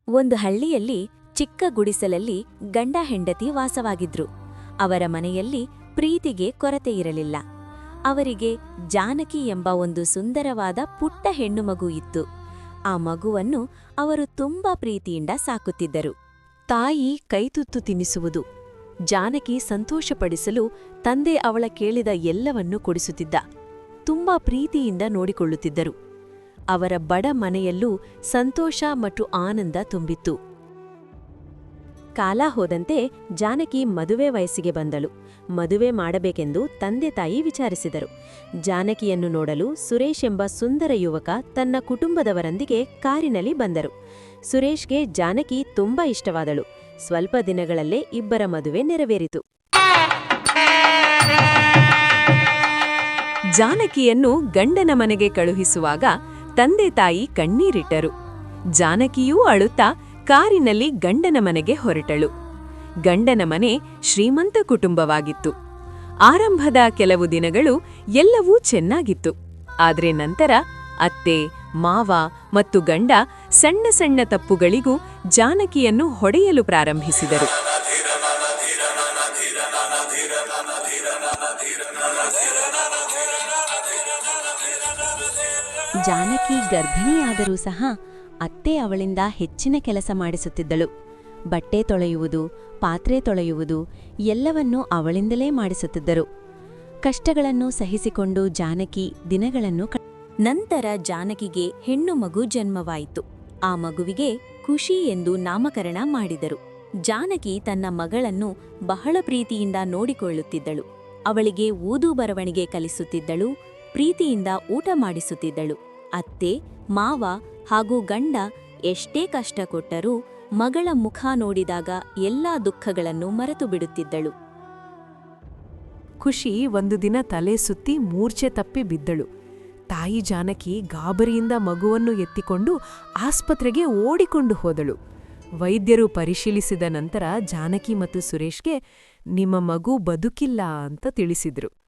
ಒಂದು ಹಳ್ಳಿಯಲ್ಲಿ ಚಿಕ್ಕ ಗುಡಿಸಲಲ್ಲಿ ಗಂಡ ಹೆಂಡತಿ ವಾಸವಾಗಿದ್ರು. ಅವರ ಮನೆಯಲ್ಲಿ ಪ್ರೀತಿಗೆ ಕೊರತೆಯಿರಲಿಲ್ಲ. ಅವರಿಗೆ ಜಾನಕಿ ಎಂಬ ಒಂದು ಸುಂದರವಾದ ಪುಟ್ಟ ಹೆಣ್ಣುಮಗು ಇತ್ತು. ಆ ಮಗುವನ್ನು ಅವರು ತುಂಬಾ ಪ್ರೀತಿಯಿಂದ ಸಾಕುತ್ತಿದ್ದರು. ತಾಯಿ ಕೈತುತ್ತು ತಿನ್ನಿಸುವುದು, ಜಾನಕಿ ಸಂತೋಷಪಡಿಸಲು ತಂದೆ ಅವಳ ಕೇಳಿದ ಎಲ್ಲವನ್ನೂ ಕೊಡಿಸುತ್ತಿದ್ದ. ತುಂಬಾ ಪ್ರೀತಿಯಿಂದ ನೋಡಿಕೊಳ್ಳುತ್ತಿದ್ದರು. ಅವರ ಬಡ ಮನೆಯಲ್ಲೂ ಸಂತೋಷ ಮತ್ತು ಆನಂದ ತುಂಬಿತ್ತು. ಕಾಲ ಹೋದಂತೆ ಜಾನಕಿ ಮದುವೆ ವಯಸ್ಸಿಗೆ ಬಂದಳು. ಮದುವೆ ಮಾಡಬೇಕೆಂದು ತಂದೆ ತಾಯಿ ವಿಚಾರಿಸಿದರು. ಜಾನಕಿಯನ್ನು ನೋಡಲು ಸುರೇಶ್ ಎಂಬ ಸುಂದರ ಯುವಕ ತನ್ನ ಕುಟುಂಬದವರೊಂದಿಗೆ ಕಾರಿನಲ್ಲಿ ಬಂದರು. ಸುರೇಶ್ಗೆ ಜಾನಕಿ ತುಂಬಾ ಇಷ್ಟವಾದಳು. ಸ್ವಲ್ಪ ದಿನಗಳಲ್ಲೇ ಇಬ್ಬರ ಮದುವೆ ನೆರವೇರಿತು. ಜಾನಕಿಯನ್ನು ಗಂಡನ ಮನೆಗೆ ಕಳುಹಿಸುವಾಗ ತಂದೆ ತಾಯಿ ಕಣ್ಣೀರಿಟ್ಟರು. ಜಾನಕಿಯೂ ಅಳುತ್ತಾ ಕಾರಿನಲ್ಲಿ ಗಂಡನ ಮನೆಗೆ ಹೊರಟಳು. ಗಂಡನ ಮನೆ ಶ್ರೀಮಂತ ಕುಟುಂಬವಾಗಿತ್ತು. ಆರಂಭದ ಕೆಲವು ದಿನಗಳು ಎಲ್ಲವೂ ಚೆನ್ನಾಗಿತ್ತು. ಆದ್ರೆ ನಂತರ ಅತ್ತೆ, ಮಾವ ಮತ್ತು ಗಂಡ ಸಣ್ಣ ಸಣ್ಣ ತಪ್ಪುಗಳಿಗೂ ಜಾನಕಿಯನ್ನು ಹೊಡೆಯಲು ಪ್ರಾರಂಭಿಸಿದರು. ಜಾನಕಿ ಗರ್ಭಿಣಿಯಾದರೂ ಸಹ ಅತ್ತೆ ಅವಳಿಂದ ಹೆಚ್ಚಿನ ಕೆಲಸ ಮಾಡಿಸುತ್ತಿದ್ದಳು. ಬಟ್ಟೆ ತೊಳೆಯುವುದು, ಪಾತ್ರೆ ತೊಳೆಯುವುದು ಎಲ್ಲವನ್ನೂ ಅವಳಿಂದಲೇ ಮಾಡಿಸುತ್ತಿದ್ದರು. ಕಷ್ಟಗಳನ್ನು ಸಹಿಸಿಕೊಂಡು ಜಾನಕಿ ದಿನಗಳನ್ನು ನಂತರ ಜಾನಕಿಗೆ ಹೆಣ್ಣು ಮಗು ಜನ್ಮವಾಯಿತು. ಆ ಮಗುವಿಗೆ ಖುಷಿ ಎಂದು ನಾಮಕರಣ ಮಾಡಿದರು. ಜಾನಕಿ ತನ್ನ ಮಗಳನ್ನು ಬಹಳ ಪ್ರೀತಿಯಿಂದ ನೋಡಿಕೊಳ್ಳುತ್ತಿದ್ದಳು. ಅವಳಿಗೆ ಓದು ಬರವಣಿಗೆ ಕಲಿಸುತ್ತಿದ್ದಳು. ಪ್ರೀತಿಯಿಂದ ಊಟ ಮಾಡಿಸುತ್ತಿದ್ದಳು. ಅತ್ತೆ, ಮಾವ ಹಾಗೂ ಗಂಡ ಎಷ್ಟೇ ಕಷ್ಟ ಕೊಟ್ಟರೂ ಮಗಳ ಮುಖ ನೋಡಿದಾಗ ಎಲ್ಲಾ ದುಃಖಗಳನ್ನು ಮರೆತು ಬಿಡುತ್ತಿದ್ದಳು. ಖುಷಿ ಒಂದು ದಿನ ತಲೆ ಸುತ್ತಿ ಮೂರ್ಛೆ ತಪ್ಪಿ ಬಿದ್ದಳು. ತಾಯಿ ಜಾನಕಿ ಗಾಬರಿಯಿಂದ ಮಗುವನ್ನು ಎತ್ತಿಕೊಂಡು ಆಸ್ಪತ್ರೆಗೆ ಓಡಿಕೊಂಡು ಹೋದಳು. ವೈದ್ಯರು ಪರಿಶೀಲಿಸಿದ ನಂತರ ಜಾನಕಿ ಮತ್ತು ಸುರೇಶ್ಗೆ ನಿಮ್ಮ ಮಗು ಬದುಕಿಲ್ಲ ಅಂತ ತಿಳಿಸಿದ್ರು.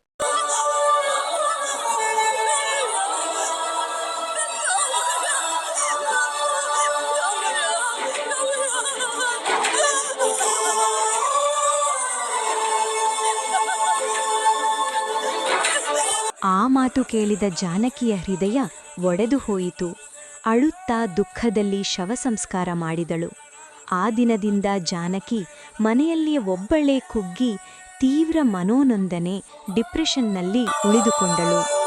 ಆ ಮಾತು ಕೇಳಿದ ಜಾನಕಿಯ ಹೃದಯ ಒಡೆದು ಹೋಯಿತು. ಅಳುತ್ತಾ ದುಃಖದಲ್ಲಿ ಶವ ಸಂಸ್ಕಾರ ಮಾಡಿದಳು. ಆ ದಿನದಿಂದ ಜಾನಕಿ ಮನೆಯಲ್ಲಿ ಒಬ್ಬಳೇ ಕುಗ್ಗಿ ತೀವ್ರ ಮನೋನೊಂದನೆ, ಡಿಪ್ರೆಷನ್ನಲ್ಲಿ ಉಳಿದುಕೊಂಡಳು.